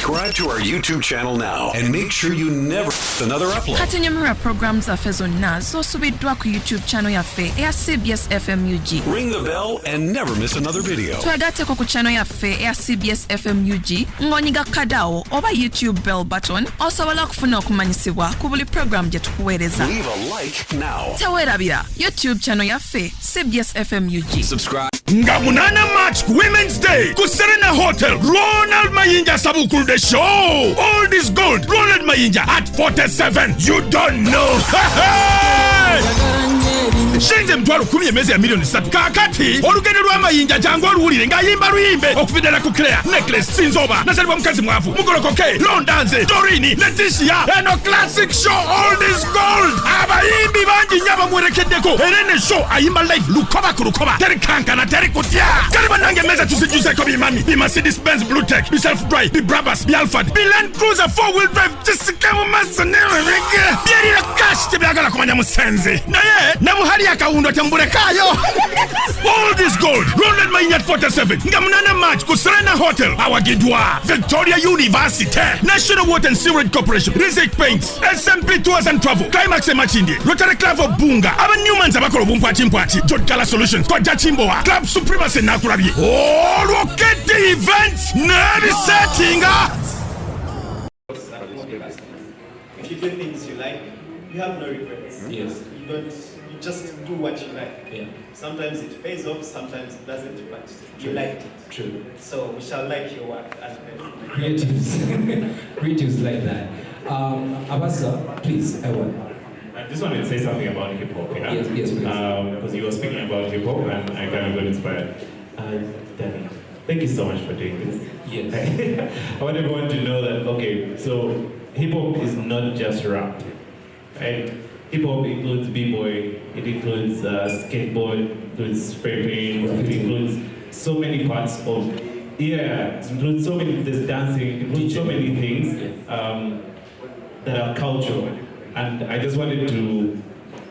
Subscribe to our YouTube channel now and make sure you never miss another upload. Kati nyamira programs zaffe zonna z'osubiddwa ku YouTube channel yaffe eya CBS FM UG. Ring the bell and never miss another video. Twegatteko ku channel yaffe eya CBS FM UG ng'onyiga kadawo oba YouTube bell button osobola okufuna okumanyisibwa ku buli program gye tukuweereza. Leave a like now. Teweerabira YouTube channel yaffe CBS FM UG. Subscribe. Nga munana March Women's Day ku Serena Hotel Ronald Mayinja Sabukulu the show. All this gold Ronald Mayinja at 47. You don't know. Shenze mtwalo 10 emezi ya milioni 3 kakati olugendo lwa Mayinja jangu oluwulire ng'ayimba luyimbe okufidela ku Claire necklace sinzoba nasalibwa mukazi mwavu mugolokoke Londanze Dorini Leticia eno classic show all this gold abayimbi bangi nyaba mwerekeddeko erene show ayimba live lukoba ku lukoba teri kankana teri kutya kaliba nange meza tusijuzeko bimami bi Mercedes Benz Blue Tech bi self drive bi Brabus bi Alphard bi Land Cruiser 4-wheel drive jisikamu masonero rege byerira cash tebyagala kumanya musenze naye namuhali akawundo tembulekayo. All this gold Ronald Mayinja at 47 nga munana March ku Serena Hotel amanyiddwa Victoria University National Water and Sewerage Corporation Rizek Paints SMP Tours and Travel Climax Machindi Rotary Club of Bunga aba Newmans abakola obumpwachimpwachi Jod Color Solutions Koja Chimbowa Club Supremacy nakulabye olwokete events n'ebisetinga. If you do things you like, you have no regrets. Yes. You just do what you like. Yeah. Sometimes it pays off, sometimes it doesn't, but you liked it. True. So we shall like your work as well. Creatives like that. Abasa, please, I just wanted to say something about hip hop. Yeah? Yes, please. Because you were speaking about hip hop, and I kind of got inspired. Danny, thank you so much for doing this. Yes. I want everyone to know that, okay, so hip hop is not just rap, right? Hip hop includes b-boy, it includes skateboard, it includes spray paint, it includes so many parts of, it includes so many, there's dancing, it includes so many things that are cultural. And I just wanted to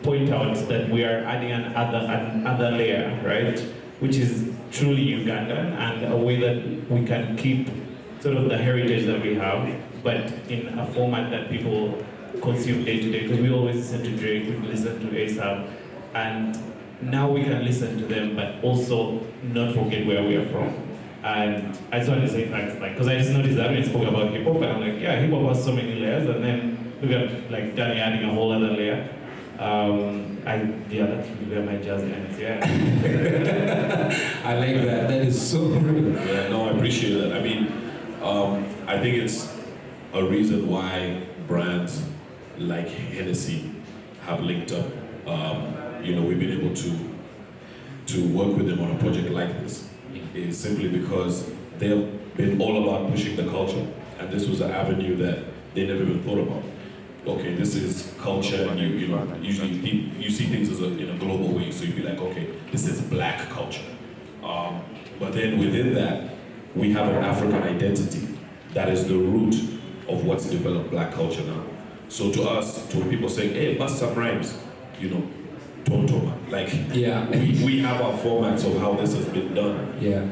point out that we are adding another layer, right? Which is truly Ugandan and a way that we can keep sort of the heritage that we have, but in a format that people consume day to day, because we always listen to Drake, we listen to ASAP, and now we can listen to them, but also not forget where we are from. And I just wanted to say thanks, like, because I just noticed that when you spoke about hip hop, and I'm like, yeah, hip hop has so many layers, and then we got like Danny adding a whole other layer. That's where my jazz ends, yeah. I like that. That is so real. Yeah, no, I appreciate that. I mean, I think it's a reason why brands like Hennessy have linked up. We've been able to work with them on a project like this. It's simply because they've been all about pushing the culture, and this was an avenue that they never even thought about. Okay, this is culture, and usually you see things in a global way, so you'd be like, okay, this is black culture. But then within that, we have an African identity that is the root of what's developed black culture now. So to us, to people saying, hey, bust some rhymes, tontoma. Like, yeah. we have our formats of how this has been done. Yeah.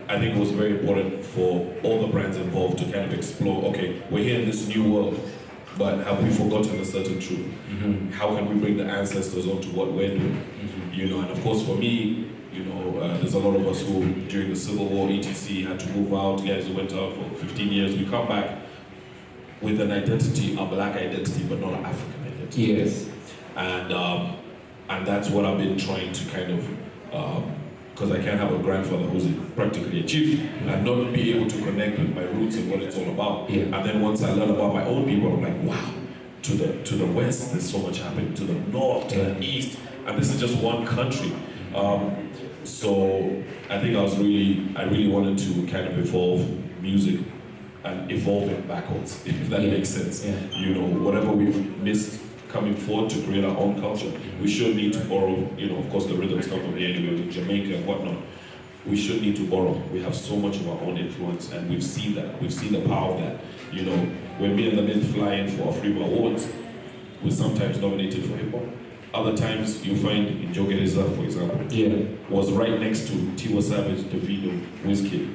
I think it was very important for all the brands involved to kind of explore, okay, we're here in this new world, but have we forgotten a certain truth? Mm-hmm. How can we bring the ancestors onto what we're doing? Mm-hmm. And of course for me, there's a lot of us who, during the Civil War, etc., had to move out, guys who went out for 15 years, we come back with an identity, a black identity, but not an African identity. Yes. And that's what I've been trying to kind of, because I can't have a grandfather who's practically a chief and not be able to connect with my roots and what it's all about. Yeah. And then once I learn about my own people, I'm like, wow, to the west, there's so much happening, to the north, to the east, and this is just one country. So I think I really wanted to kind of evolve music and evolve it backwards, if that makes sense. Yeah. Whatever we've missed coming forward to create our own culture, we should need to borrow, of course the rhythms come from here anyway, with Jamaica and whatnot. We should need to borrow. We have so much of our own influence, and we've seen that. We've seen the power of that. When me and the men fly in for Afrima Awards, we're sometimes nominated for hip hop. Other times you find in Jogereza, for example, was right next to Tiwa Savage, Davido, Wizkid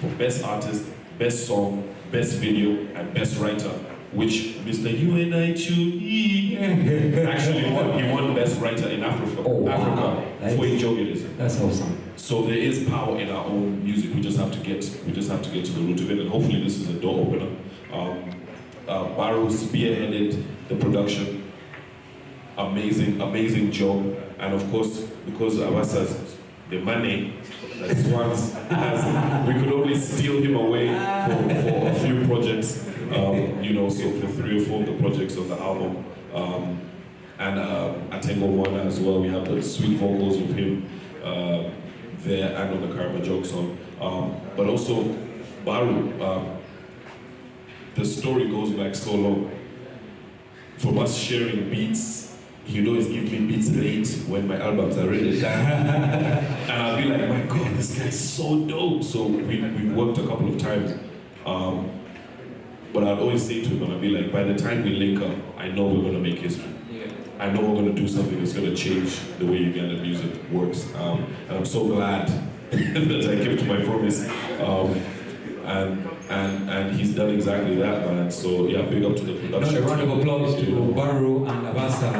for best artist Best Song, Best Video, and Best Writer, which Mr. UNICHUE actually won. He won Best Writer in Africa, Africa for eby'obuwangwa. That's awesome. So there is power in our own music. We just have to get to the root of it, and hopefully this is a door opener. Baru spearheaded the production. Amazing job, and of course, because Abasa's the money that Swans has, we could only steal him away for a few projects, you know, so for 3 or 4 of the projects of the album, and Atengo Mwana as well. We have the sweet vocals with him there and on the Karamoja song, but also Baru. The story goes back so long. From us sharing beats. He'd always give me beats late when my albums are ready down. And I'll be like, my God, this guy's so dope. So we've worked a couple of times. But I'd always say to him, and I'd be like, by the time we link up, I know we're going to make history. Yeah. I know we're going to do something that's going to change the way Ugandan music works. And I'm so glad that I kept my promise. And he's done exactly that, man. So yeah, big up to the production. A round of applause to Baru and Abasa.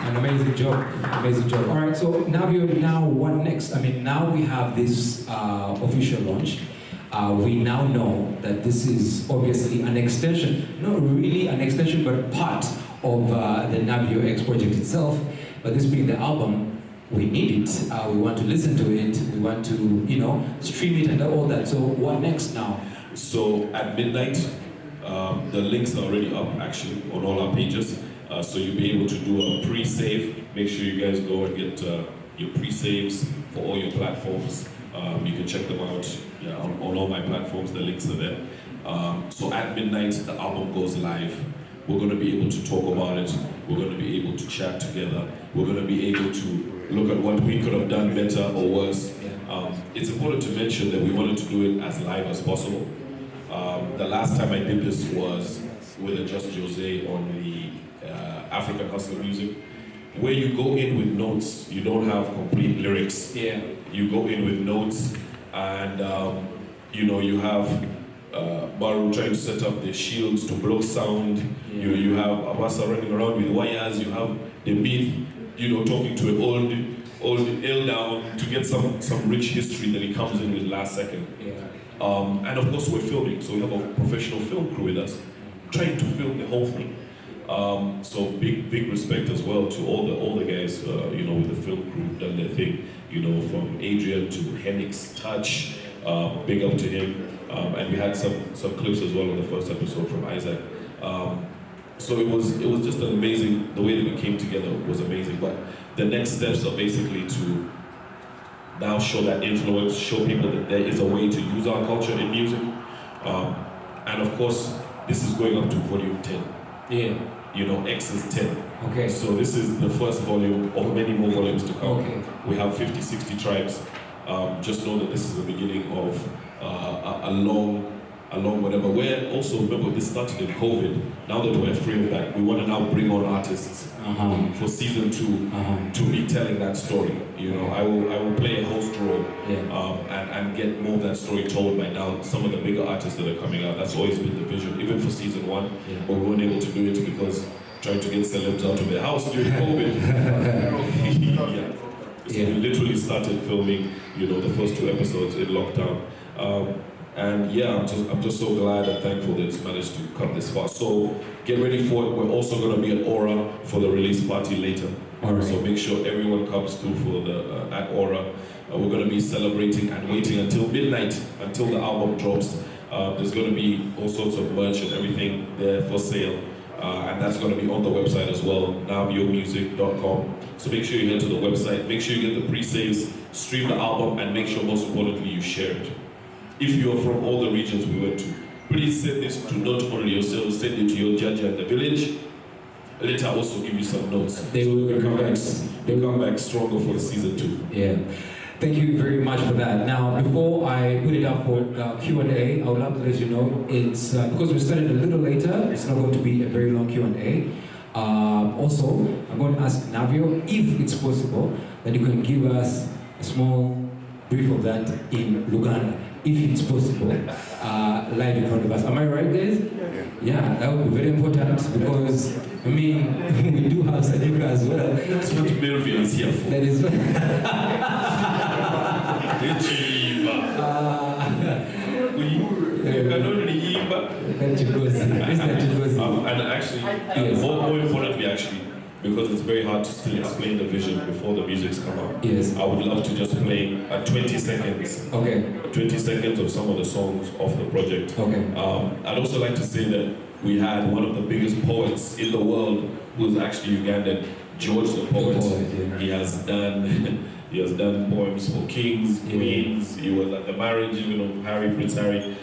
An amazing job. All right, so Navio, now what next? I mean, now we have this official launch. We now know that this is obviously an extension, not really an extension, but part of the Navio X Project itself. But this being the album, we need it. We want to listen to it. We want to, you know, stream it and all that. So what next now? So at midnight, the links are already up actually on all our pages. So you'll be able to do a pre-save. Make sure you guys go and get your pre-saves for all your platforms. You can check them out on all my platforms. The links are there. So at midnight, the album goes live. We're going to be able to talk about it. We're going to be able to chat together. We're going to be able to look at what we could have done better or worse. It's important to mention that we wanted to do it as live as possible. The last time I did this was with a Just Jose on the African Hustler Music, where you go in with notes. You don't have complete lyrics. Yeah. You go in with notes, and you know, you have Baru trying to set up the shields to block sound. Yeah. You have Abasa running around with wires. You have the myth, you know, talking to an old L down to get some rich history that he comes in with last second. Yeah. And of course we're filming, so we have a professional film crew with us, trying to film the whole thing. So big respect as well to all the guys, you know, with the film crew who've done their thing. You know, from Adrian to Hennik's Touch, big up to him. And we had some clips as well on the first episode from Isaac. So it was just an amazing, the way that we came together was amazing. But the next steps are basically to now show that influence, show people that there is a way to use our culture in music. And of course, this is going up to volume 10. Yeah. You know, X is 10. Okay. So this is the first volume of many more volumes to come. Okay. We have 50, 60 tribes. Just know that this is the beginning of a long whatever. Where also, remember, this started in COVID. Now that we're free of that, we want to now bring on artists for season 2 to be telling that story. You know, I will play a host role and get more of that story told by now some of the bigger artists that are coming out. That's always been the vision, even for season 1, but we weren't able to do it because trying to get celebs out of their house during COVID. So we literally started filming, you know, the first 2 episodes in lockdown. And yeah, I'm just so glad and thankful that it's managed to come this far. So get ready for it. We're also going to be at Aura for the release party later. Right. So make sure everyone comes through for the at Aura. We're going to be celebrating and waiting until midnight, until the album drops. There's going to be all sorts of merch and everything there for sale. And that's going to be on the website as well, naviomusic.com. So make sure you head to the website, make sure you get the pre-saves, stream the album, and make sure most importantly you share it. If you're from all the regions we went to, please send this to not only yourself, send it to your judge at the village. Later I'll also give you some notes. They will come back. They'll come back stronger for season 2. Yeah. Thank you very much for that. Now, before I put it up for Q&A, I would love to let you know it's because we started a little later. It's not going to be a very long Q&A. Also, I'm going to ask Navio if it's possible that you can give us a small brief of that in Luganda. if it's possible, live in front of us. Am I right, guys? Yeah, that would be very important because, I mean, we do have Sajika as well. That's what Melville is here for. That is and actually, more importantly, actually, because it's very hard to still explain the vision before the music's come out. Yes. I would love to just play 20 seconds. Okay. 20 seconds of some of the songs of the project. Okay. I'd also like to say that we had one of the biggest poets in the world who's actually Ugandan, George the poet. He has done poems for kings, queens. He was at the marriage even of Prince Harry,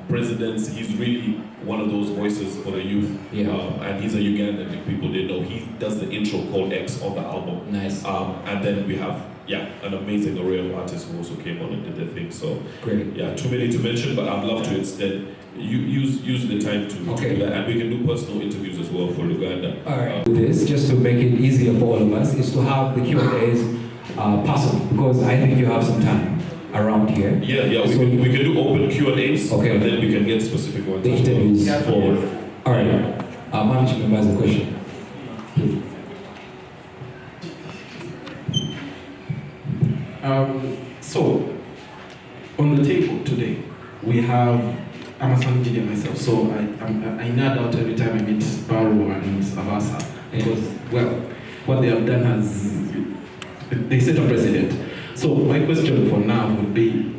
presidents. He's really one of those voices for the youth. And he's a Ugandan, if people didn't know. He does the intro called X on the album. Nice. And then we have an amazing array of artists who also came on and did their thing. So great. Yeah, too many to mention, but I'd love to instead use the time to do that, and we can do personal interviews as well for Uganda. All right. This, just to make it easier for all of us, is to have the Q&As possible, because I think you have some time around here. Yeah, we can do open Q&As, and then we can get specific ones. The interviews for. All right. Management has a question. So, on the table today, we have, I'm a amanyiddwa and myself, so I nerd out every time I meet Baro and Abasa, because, well, what they have done they set a precedent. So my question for now would be,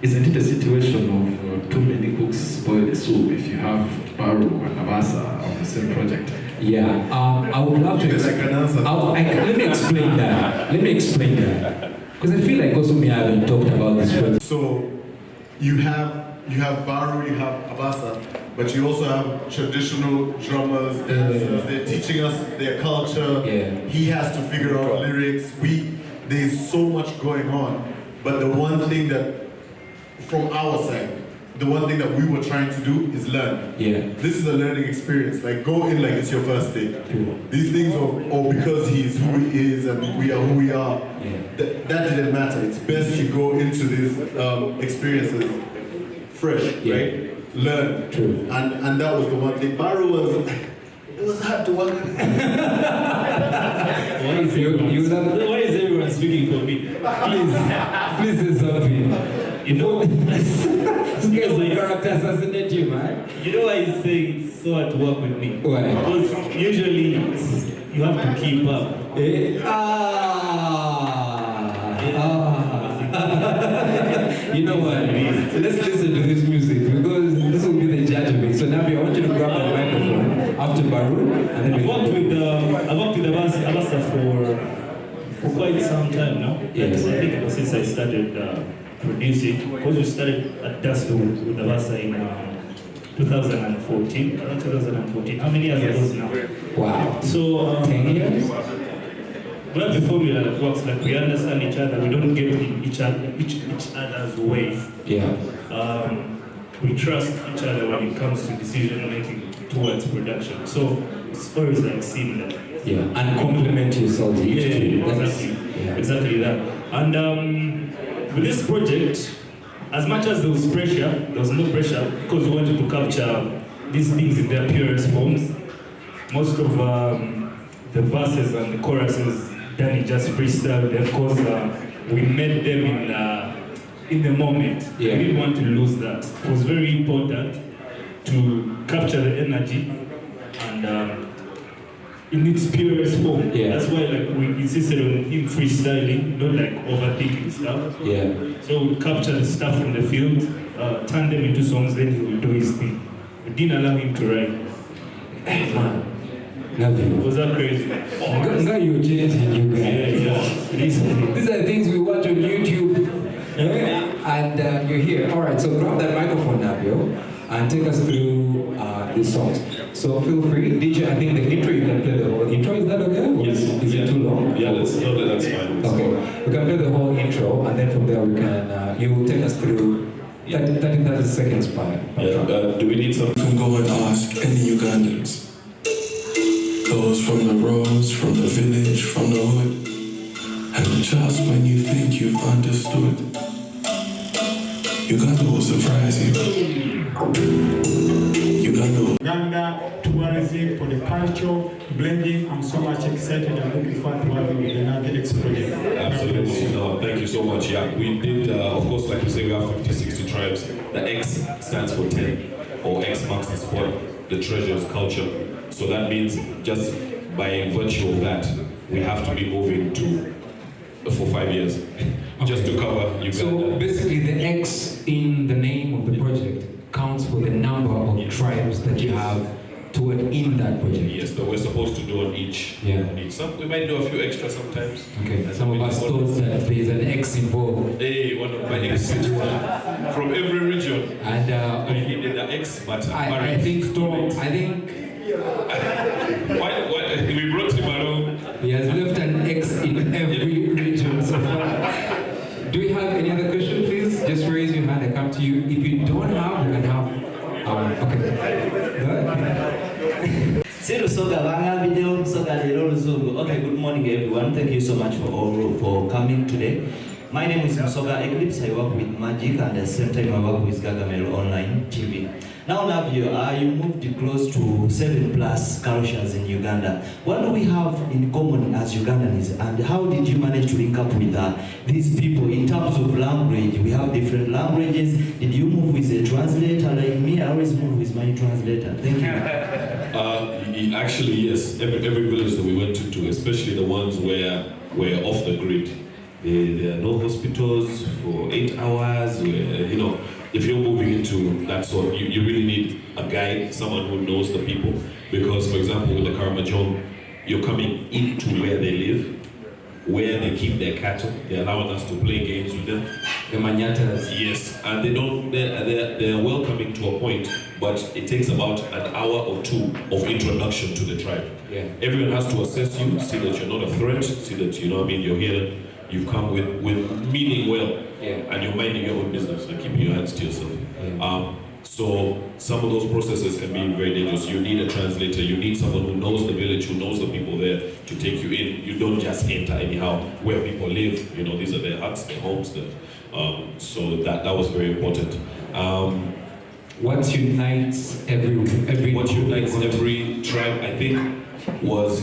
isn't it a situation of too many cooks spoil the soup if you have Baro and Abasa on the same project? Yeah, I would love to. Let me explain that. Because I feel like also me haven't talked about this project. So you have Baro, you have Abasa, but you also have traditional drummers, dancers. They're teaching us their culture. He has to figure out lyrics. There's so much going on, but the one thing that, from our side, the one thing that we were trying to do is learn. This is a learning experience. Like, go in like it's your first day. These things are because he's who he is and we are who we are. That didn't matter. It's best you go into these experiences fresh, right? Learn. True. And that was the one thing. Baro was, it was hard to work. Why is everyone speaking for me? Please say something. You know, character assassinate you, man. You know why he's saying it's so hard to work with me? Why? Because usually you have to keep up. You know what? Let's listen to this music because this will be the judgment. So Navio, I want you to grab the microphone after Baro, and then I've worked with Abasa for quite some time now. Yes. I think ever since I started producing, because we started at Dust with Abasa in 2014. Around 2014. How many years ago now? Wow. So 10 years. We have the formula that works. Like, we understand each other. We don't get in each other's ways. We trust each other when it comes to decision making towards production. So it's always like seamless. And complement yourself. Exactly that. And with this project, as much as there was pressure, there was no pressure because we wanted to capture these things in their purest forms. Most of the verses and the choruses, Danny just freestyled them because we made them in the moment. We didn't want to lose that. It was very important to capture the energy and in its purest form. That's why we insisted on him freestyling, not like overthinking stuff. So we capture the stuff from the field, turn them into songs, then he will do his thing. We didn't allow him to write. Was that crazy? Now you're changing, you guys. These are the things we watch on YouTube. And you're here. All right, so grab that microphone, Navio, and take us through these songs. So feel free. DJ, I think the intro, you can play the whole intro. Is that okay? Yes. Is it too long? That's fine. Okay. We can play the whole intro, and then from there we can, you take us through 30 seconds by. Do we need some? Come go and ask any Ugandans. Those from the roads, from the village, from the hood. And just when you think you've understood, Uganda will surprise you. Uganda tourism for the culture blending. I'm so much excited and looking forward to having the Navio X Project. Absolutely. No, thank you so much. Yeah, we did, of course, like you say, we have 50, 60 tribes. The X stands for 10, or X marks the spot, the treasures, culture. So that means just by virtue of that, we have to be moving to for 5 years, just to cover Uganda. So basically the X in the name of the project counts for the number of tribes that you have toward in that project. Yes, but we're supposed to do on each. Yeah. We might do a few extra sometimes. Okay. Some of us thought that there's an X involved. Hey, one of my X from every region. And I needed the X, but I think why we brought him along. He has left an X in every region so far. Do you have any other question, please? Just raise your hand and come to you. If you don't have, you can have. Okay. Okay, good morning everyone. Thank you so much for coming today. My name is Musoga Eclipse. I work with Magic and at the same time I work with Gargamel Online TV. Now Navio, you moved close to 7+ cultures in Uganda. What do we have in common as Ugandans, and how did you manage to link up with these people in terms of language? We have different languages. Did you move with a translator like me? I always move with my translator. Thank you. Actually, yes. Every village that we went to, especially the ones where we're off the grid, there are no hospitals for 8 hours. You know, if you're moving into that sort, you really need a guide, someone who knows the people. Because, for example, with the Karamoja, you're coming into where they live, where they keep their cattle. They're allowing us to play games with them. The manyatas. Yes, and they're welcoming to a point, but it takes about an hour or two of introduction to the tribe. Yeah. Everyone has to assess you, see that you're not a threat, see that you're here. You've come with meaning well, and you're minding your own business and keeping your hands to yourself. So some of those processes can be very dangerous. You need a translator. You need someone who knows the village, who knows the people there to take you in. You don't just enter anyhow where people live. You know, these are their huts, their homes. So that was very important. What unites every tribe, I think, was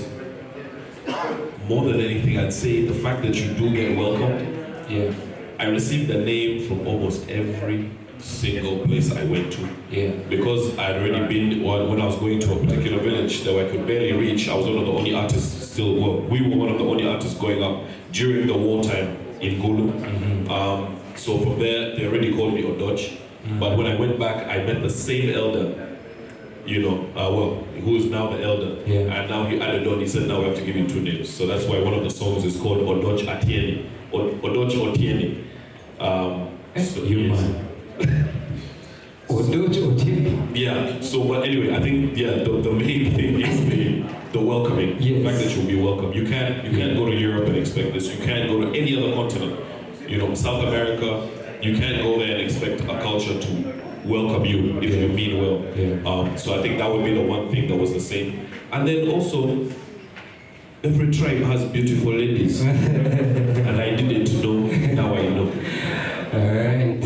more than anything, I'd say the fact that you do get welcomed. Yeah. I received the name from almost every single place I went to. Yeah. Because I'd already been, when I was going to a particular village that I could barely reach, I was one of the only artists still, we were one of the only artists going up during the wartime in Gulu. So from there, they already called me Odoj. But when I went back, I met the same elder, who is now the elder. Yeah. And now he added on, he said, now we have to give you 2 names. So that's why one of the songs is called Odoj Atieni. Odoj Otieni. Odoj Otieni? Yeah, so but anyway, I think, the main thing is the welcoming. Yes. The fact that you'll be welcome. You can't go to Europe and expect this. You can't go to any other continent. South America, you can't go there and expect a culture to welcome you if you mean well. Yeah. So I think that would be the one thing that was the same. And then also, every tribe has beautiful ladies. And I didn't know, now I know. Alright.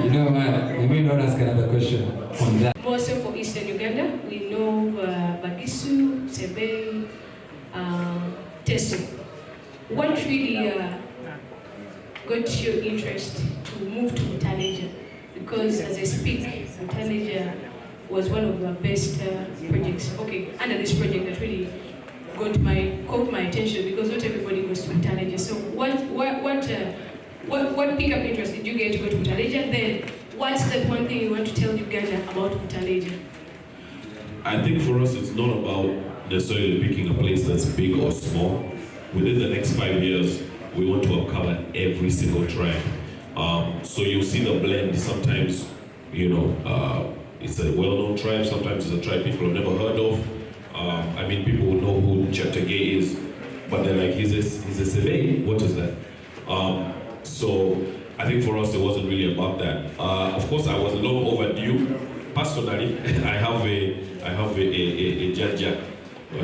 Let me not ask another question on that. Also for Eastern Uganda, we know Bagisu, Sebe, Teso. What really got your interest to move to Butalejja? Because as I speak, Butalejja was one of the best projects. Okay, under this project that really caught my attention, because not everybody goes to Butalejja. So what pick up interest did you get to go to Butalejja? Then what's that one thing you want to tell Uganda about Butalejja? I think for us it's not about necessarily picking a place that's big or small. Within the next 5 years, we want to have covered every single tribe. So you'll see the blend. Sometimes, it's a well-known tribe. Sometimes it's a tribe people have never heard of. People will know who Chatagay is, but they're like, he's a Sebe? What is that? So I think for us, it wasn't really about that. Of course, I was long overdue. Personally, I have a Jinja.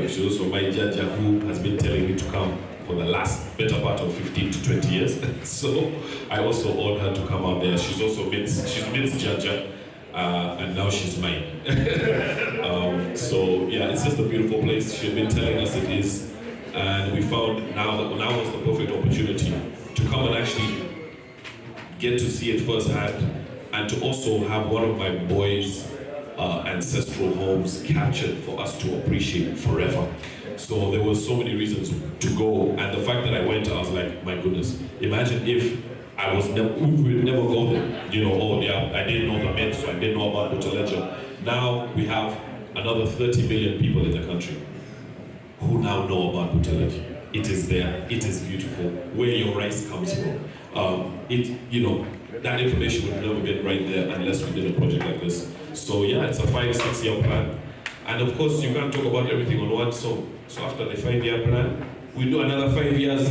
She's also my Jinja who has been telling me to come for the last better part of 15 to 20 years. So I also own her to come out there. She's also Miss Jinja, and now she's mine. So yeah, it's just a beautiful place. She's been telling us it is, and we found now was the perfect opportunity to come and actually get to see it firsthand, and to also have one of my boys' ancestral homes captured for us to appreciate forever. So there were so many reasons to go, and the fact that I went, I was like, my goodness, imagine if I was never go there. You know, oh yeah, I didn't know the myth, so I didn't know about Butalejja. Now we have another 30 million people in the country who now know about Butalejja. It is there, it is beautiful, where your rice comes from. That information would never get right there unless we did a project like this. So yeah, it's a 5-6 year plan. And of course, you can't talk about everything on one song. So after the 5-year plan, we do another 5 years.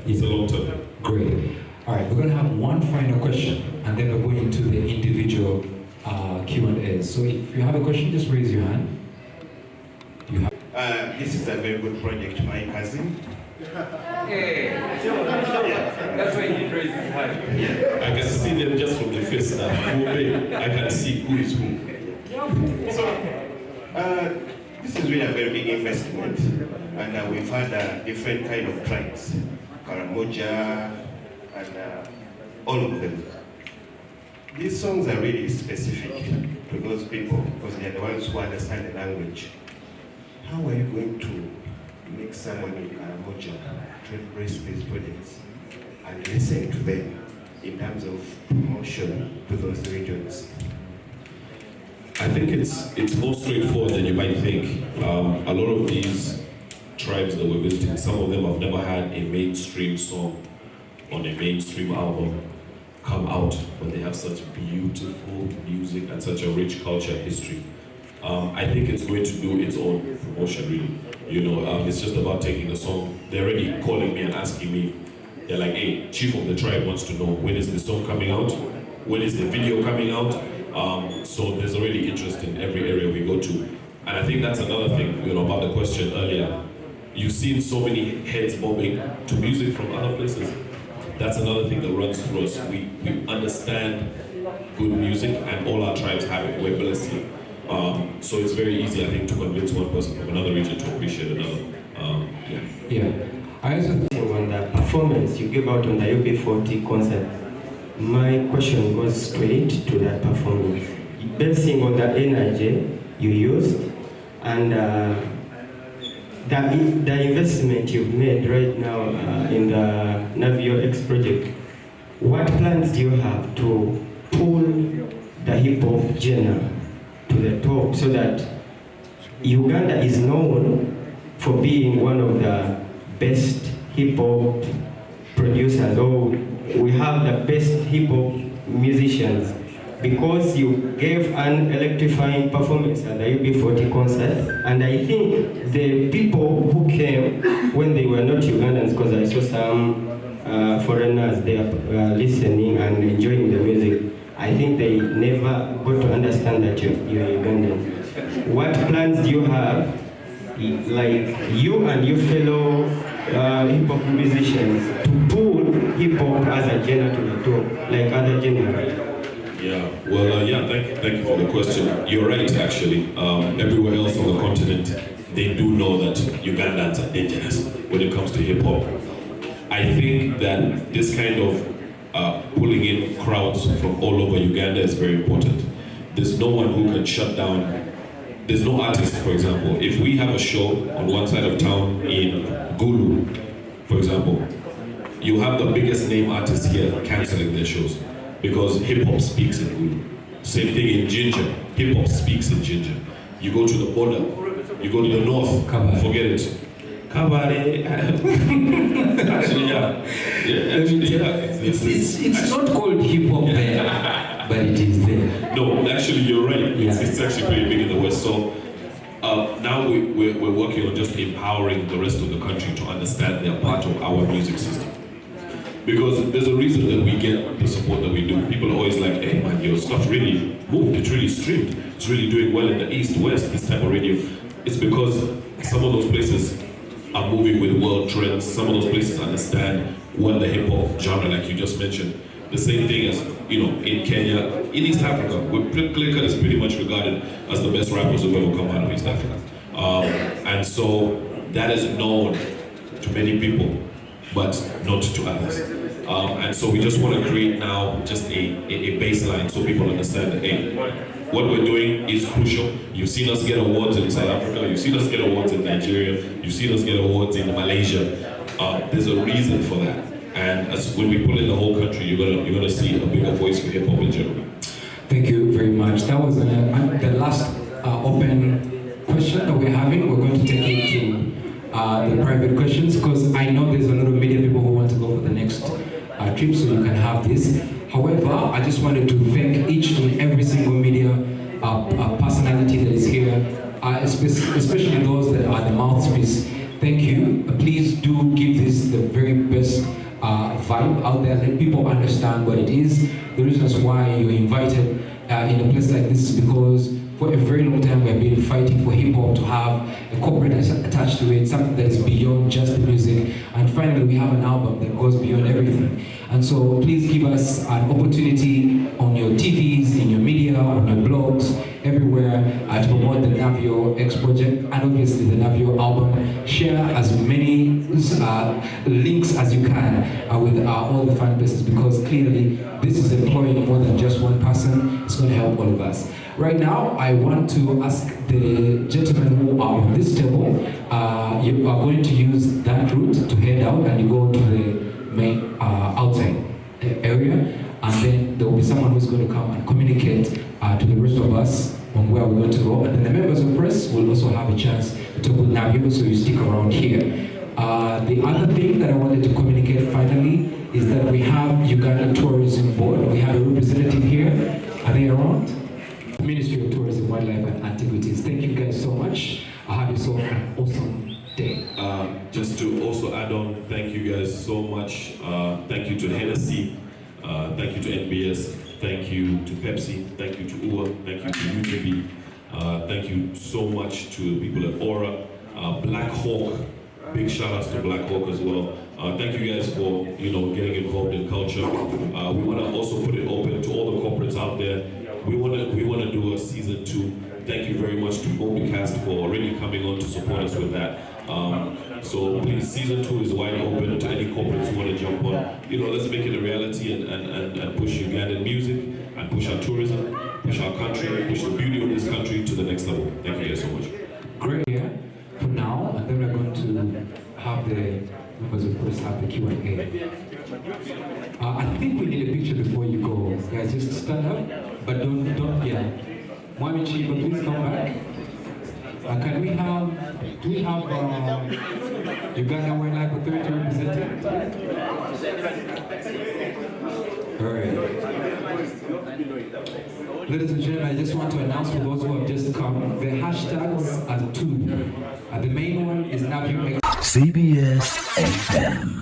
It's a long term. Great. All right, we're going to have one final question, and then we'll go into the individual Q&A. So if you have a question, just raise your hand. This is a very good project, my cousin. That's why he raised his hand. Yeah. I can see them just from the face now. I can see who is who. So, this is really a very big investment, and we've had different kind of tribes, Karamoja, and all of them. These songs are really specific to those people because they are the ones who understand the language. How are you going to make someone in Karamoja to embrace these projects and listen to them in terms of promotion to those regions? I think it's more straightforward than you might think. A lot of these tribes that we're visiting, some of them have never had a mainstream song on a mainstream album come out, but they have such beautiful music and such a rich culture history. I think it's going to do its own promotion, really. It's just about taking the song. They're already calling me and asking me. They're like, hey, Chief of the Tribe wants to know, when is the song coming out? When is the video coming out? So there's already interest in every area we go to. And I think that's another thing, about the question earlier. You've seen so many heads bobbing to music from other places. That's another thing that runs through us. We understand good music, and all our tribes have it. We're blessed. So it's very easy, I think, to convince one person from another region to appreciate another. I also think on the performance you gave out on the UB40 concert, my question goes straight to that performance. Basing on the energy you used and the investment you've made right now in the Navio X Project, what plans do you have to pull the hip-hop genre to the top so that Uganda is known for being one of the best hip-hop producers, or we have the best hip-hop musicians? Because you gave an electrifying performance at the UB40 concert, and I think the people who came when they were not Ugandans, because I saw some foreigners there listening and enjoying the music, I think they never got to understand that you're Ugandan. What plans do you have, like you and your fellow hip-hop musicians, to pull hip-hop as a genre to the top, like other genres? Thank you for the question. You're right, actually. Everywhere else on the continent, they do know that Ugandans are dangerous when it comes to hip-hop. I think that this kind of pulling in crowds from all over Uganda is very important. There's no one who can shut down. There's no artist, for example. If we have a show on one side of town in Gulu, for example, you have the biggest name artists here cancelling their shows because hip-hop speaks in Gulu. Same thing in Jinja. Hip-hop speaks in Jinja. You go to the border, you go to the north, Kabale. Forget it. Kabale. It's not called hip-hop there, but it is there. No, actually you're right. It's actually pretty big in the West. So now we're working on just empowering the rest of the country to understand they're part of our music system. Because there's a reason that we get the support that we do. People are always like, hey man, your stuff really moved, it's really streamed, it's really doing well in the East, West, this type of radio. It's because some of those places, are moving with world trends. Some of those places understand what the hip hop genre, like you just mentioned. The same thing as, in Kenya, in East Africa, where Clear is pretty much regarded as the best rappers who've ever come out of East Africa. And so that is known to many people, but not to others. And so we just want to create now just a baseline so people understand that, hey, what we're doing is crucial. You've seen us get awards in South Africa, you've seen us get awards in Nigeria, you've seen us get awards in Malaysia. There's a reason for that. And when we pull in the whole country, you're gonna see a bigger voice for hip hop in general. Thank you very much. That was the last open question that we're having. We're going to take it to the private questions, because I know there's a lot of media people who want to go for the next trip, so you can have this. However, I just wanted to thank each and every single media personality that is here, especially those that are the mouthpiece. Thank you. Please do give this the very best vibe out there. Let people understand what it is. The reasons why you're invited in a place like this is because for a very long time we have been fighting for hip hop to have a corporate attached to it, something that is beyond just the music. And finally we have an album that goes beyond everything. And so please give us an opportunity on your TVs, in your media, on your blogs, everywhere to promote the Navio X Project and obviously the Navio album. Share as many links as you can with all the fan bases, because clearly this is employing more than just one person. It's going to help all of us. Right now, I want to ask the gentlemen who are on this table, you are going to use that route to head out and you go to the main outside area, and then there will be someone who's going to come and communicate to the rest of us on where we're going to go, and then the members of press will also have a chance to talk with Navio, so you stick around here. The other thing that I wanted to communicate finally is that we have Uganda Tourism Board. We have a representative here. Are they around? Ministry of Tourism, Wildlife and Antiquities. Thank you guys so much. I have yourself an awesome day. Just to also add on, thank you guys so much. Thank you to Hennessy, thank you to NBS, thank you to Pepsi, thank you to UA, thank you to UTB, thank you so much to people at Aura, Black Hawk, big shout outs to Black Hawk as well. Thank you guys for getting involved in culture. We want to also put it open to all the corporates out there. We want to do a season 2. Thank you very much to Mobicast for already coming on to support us with that. So please, season 2 is wide open to any corporates who want to jump on. Let's make it a reality and push Ugandan music and push our tourism, push our country, push the beauty of this country to the next level. Thank you guys so much. Great. Yeah. For now, and then we're going to have the members of press have the Q&A. I think we need a picture before you go. Guys, just stand up, but don't, yeah. Mwami Chiba, please come back. Can we have, do we have Uganda Wildlife Authority represented? All right. Ladies and gentlemen, I just want to announce for those who have just come, the hashtags are 2. The main one is Navio X. CBS FM.